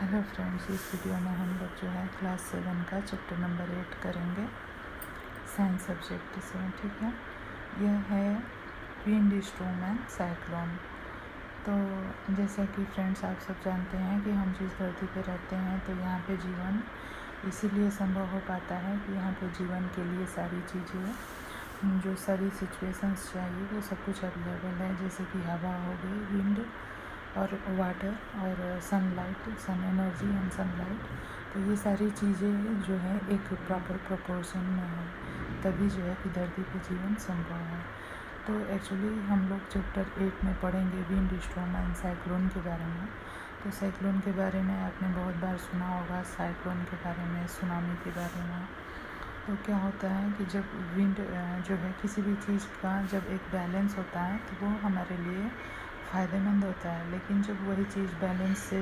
Hello friends, इस video में हम लोग जो है क्लास 7 का चैप्टर नंबर 8 करेंगे, साइंस सब्जेक्ट से। ठीक है, यह है विंड स्टॉर्म एंड साइक्लोन। तो जैसा कि फ्रेंड्स आप सब जानते हैं कि हम जिस धरती पे रहते हैं तो यहाँ पे जीवन इसीलिए संभव हो पाता है कि यहाँ पे जीवन के लिए सारी चीज़ें, जो सारी सिचुएशंस चाहिए वो सब कुछ अवेलेबल है। जैसे कि हवा हो गई, विंड और वाटर और sunlight, sun energy and sunlight. तो ये सारी चीज़ें जो है एक प्रॉपर प्रोपोर्शन में है, तभी जो है कि धरती पे जीवन संभव है। तो एक्चुअली हम लोग चैप्टर 8 में पढ़ेंगे विंड स्टॉर्म एंड साइक्लोन के बारे में। तो साइक्लोन के बारे में आपने बहुत बार सुना होगा, साइक्लोन के बारे में, सुनामी के बारे में। तो क्या होता है कि जब विंड जो है किसी भी चीज़ का जब एक बैलेंस होता है तो वो हमारे लिए फ़ायदेमंद होता है, लेकिन जब वही चीज़ बैलेंस से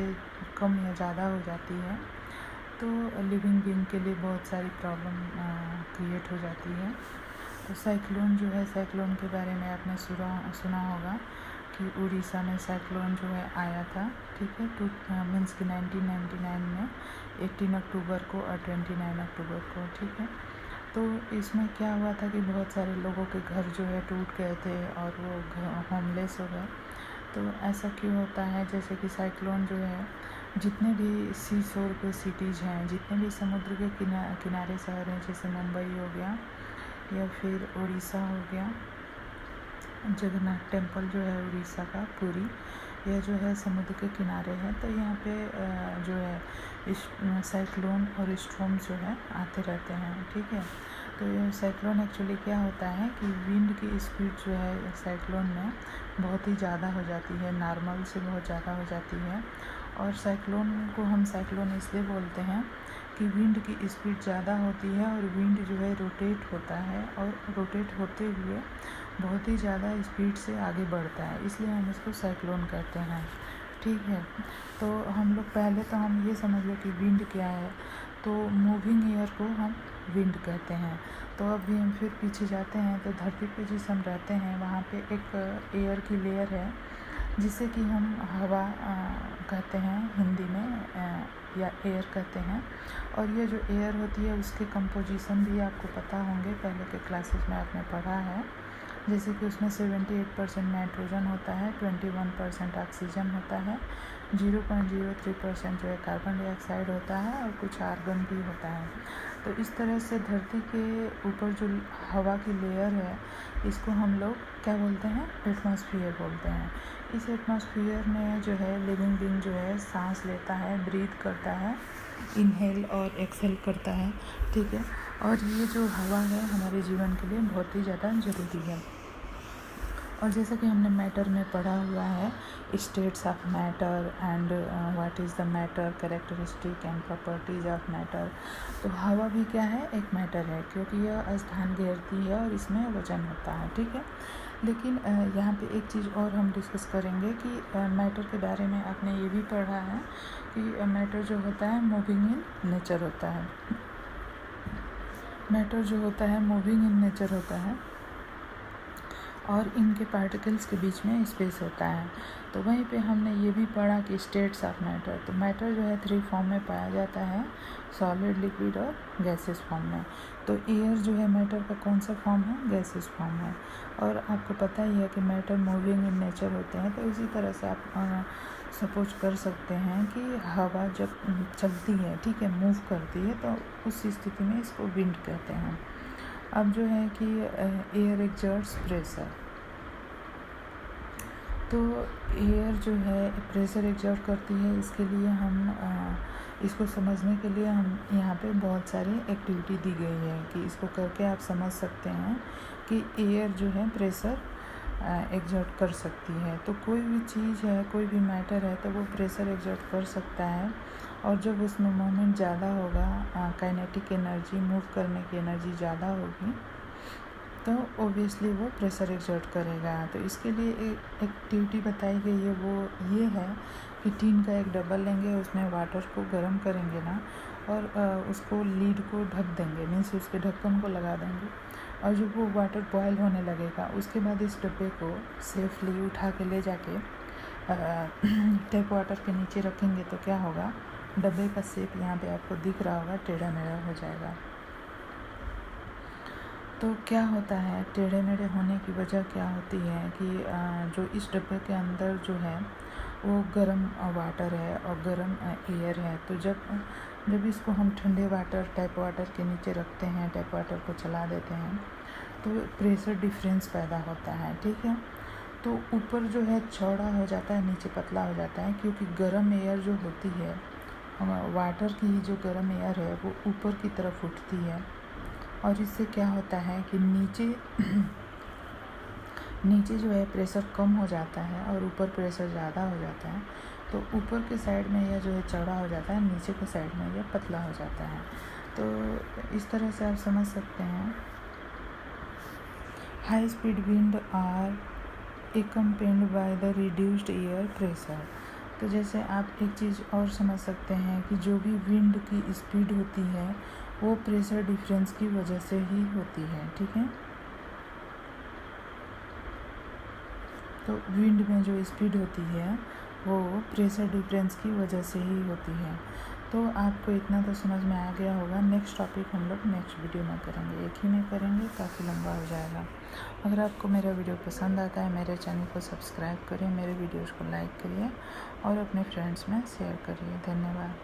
कम या ज़्यादा हो जाती है तो लिविंग बीइंग के लिए बहुत सारी प्रॉब्लम क्रिएट हो जाती है। तो साइक्लोन जो है, साइक्लोन के बारे में आपने सुना होगा कि उड़ीसा में साइक्लोन जो है आया था। ठीक है, मीन्स कि 1999 में 18 अक्टूबर को और 29 अक्टूबर को। ठीक है, तो इसमें क्या हुआ था कि बहुत सारे लोगों के घर जो है टूट गए थे और वो होमलेस हो गए। तो ऐसा क्यों होता है? जैसे कि साइक्लोन जो है, जितने भी सी शोर पे सिटीज़ हैं, जितने भी समुद्र के किनारे शहर हैं, जैसे मुंबई हो गया या फिर उड़ीसा हो गया, जगन्नाथ टेम्पल जो है उड़ीसा का, पुरी, यह जो है समुद्र के किनारे है। तो यहाँ पे जो है इस साइक्लोन और स्टॉर्म जो है आते रहते हैं। ठीक है, तो ये साइक्लोन एक्चुअली क्या होता है कि विंड की स्पीड जो है साइक्लोन में बहुत ही ज़्यादा हो जाती है, नॉर्मल से बहुत ज़्यादा हो जाती है। और साइक्लोन को हम साइक्लोन इसलिए बोलते हैं कि विंड की स्पीड ज़्यादा होती है और विंड जो है रोटेट होता है, और रोटेट होते हुए बहुत ही ज़्यादा स्पीड से आगे बढ़ता है, इसलिए हम इसको साइक्लोन कहते हैं। ठीक है, तो हम लोग पहले तो हम ये समझ लो कि विंड क्या है। तो मूविंग एयर को हम विंड कहते हैं। तो अभी हम फिर पीछे जाते हैं तो धरती पे जिस हम रहते हैं वहाँ पे एक एयर की लेयर है जिसे कि हम हवा कहते हैं हिंदी में, या एयर कहते हैं। और ये जो एयर होती है उसके कंपोजिशन भी आपको पता होंगे, पहले के क्लासेस में आपने पढ़ा है। जैसे कि उसमें 78% नाइट्रोजन होता है, 21% ऑक्सीजन होता है, 0.03% जो है कार्बन डाइऑक्साइड होता है और कुछ आर्गन भी होता है। तो इस तरह से धरती के ऊपर जो हवा की लेयर है इसको हम लोग क्या बोलते हैं? एटमॉस्फेयर बोलते हैं। इस एटमॉस्फेयर में जो है लिविंग बीइंग जो है सांस लेता है, ब्रीथ करता है, इनहेल और एक्सहेल करता है। ठीक है, और ये जो हवा है हमारे जीवन के लिए बहुत ही ज़्यादा ज़रूरी है। और जैसा कि हमने मैटर में पढ़ा हुआ है, states of matter and what is the matter, characteristic and properties of matter. तो हवा भी क्या है? एक मैटर है, क्योंकि यह स्थान घेरती है और इसमें वजन होता है। ठीक है, लेकिन यहाँ पे एक चीज़ और हम डिस्कस करेंगे कि मैटर के बारे में आपने ये भी पढ़ा है कि मैटर जो होता है मूविंग इन नेचर होता है। मैटर जो होता है मूविंग इन नेचर होता है और इनके पार्टिकल्स के बीच में स्पेस होता है। तो वहीं पे हमने ये भी पढ़ा कि स्टेट्स ऑफ मैटर। तो मैटर जो है 3 फॉर्म में पाया जाता है, सॉलिड, लिक्विड और गैसेस फॉर्म में। तो एयर जो है मैटर का कौन सा फॉर्म है? गैसेस फॉर्म है। और आपको पता ही है कि मैटर मूविंग इन नेचर होते हैं। तो इसी तरह से आप सपोज कर सकते हैं कि हवा जब चलती है, ठीक है, मूव करती है, तो उस स्थिति में इसको विंड कहते हैं। अब जो है कि एयर एक्सर्ट्स प्रेशर, तो एयर जो है प्रेशर एक्सर्ट करती है। इसके लिए हम इसको समझने के लिए हम यहाँ पे बहुत सारी एक्टिविटी दी गई है कि इसको करके आप समझ सकते हैं कि एयर जो है प्रेशर एक्सर्ट कर सकती है। तो कोई भी चीज़ है, कोई भी मैटर है, तो वो प्रेशर एक्सर्ट कर सकता है। और जब उसमें मूवमेंट ज़्यादा होगा, काइनेटिक एनर्जी, मूव करने की एनर्जी ज़्यादा होगी, तो ओबियसली वो प्रेशर एक्सर्ट करेगा। तो इसके लिए एक एक्टिविटी बताई गई है, वो ये है कि टीन का एक डब्बा लेंगे, उसमें वाटर को गर्म करेंगे ना, और उसको लीड को ढक देंगे, मीन्स उसके ढक्कन को लगा देंगे। और जब वो वाटर बॉयल होने लगेगा उसके बाद इस डब्बे को सेफली उठा के ले जाके टैप वाटर के नीचे रखेंगे। तो क्या होगा? डब्बे का शेप यहाँ पे आपको दिख रहा होगा, टेढ़ा मेढ़ा हो जाएगा। तो क्या होता है, टेढ़े मेढ़े होने की वजह क्या होती है कि जो इस डब्बे के अंदर जो है वो गर्म वाटर है और गर्म एयर है। तो जब इसको हम ठंडे वाटर, टैप वाटर के नीचे रखते हैं, टैप वाटर को चला देते हैं, तो प्रेशर डिफरेंस पैदा होता है, ठीक है। तो ऊपर जो है चौड़ा हो जाता है, नीचे पतला हो जाता है, क्योंकि गर्म एयर जो होती है, वाटर की जो गर्म एयर है वो ऊपर की तरफ उठती है, और इससे क्या होता है कि नीचे जो है प्रेशर कम हो जाता है और ऊपर प्रेशर ज़्यादा हो जाता है। तो ऊपर के साइड में यह जो है चौड़ा हो जाता है, नीचे के साइड में यह पतला हो जाता है। तो इस तरह से आप समझ सकते हैं। High speed wind are accompanied by the reduced air pressure. तो जैसे आप एक चीज़ और समझ सकते हैं कि जो भी विंड की स्पीड होती है वो प्रेशर डिफरेंस की वजह से ही होती है, ठीक है। तो विंड में जो स्पीड होती है वो प्रेशर डिफरेंस की वजह से ही होती है। तो आपको इतना तो समझ में आ गया होगा। नेक्स्ट टॉपिक हम लोग नेक्स्ट वीडियो में करेंगे, एक ही में करेंगे, काफ़ी लंबा हो जाएगा। अगर आपको मेरा वीडियो पसंद आता है, मेरे चैनल को सब्सक्राइब करिए, मेरे वीडियोज़ को लाइक करिए और अपने फ्रेंड्स में शेयर करिए। धन्यवाद।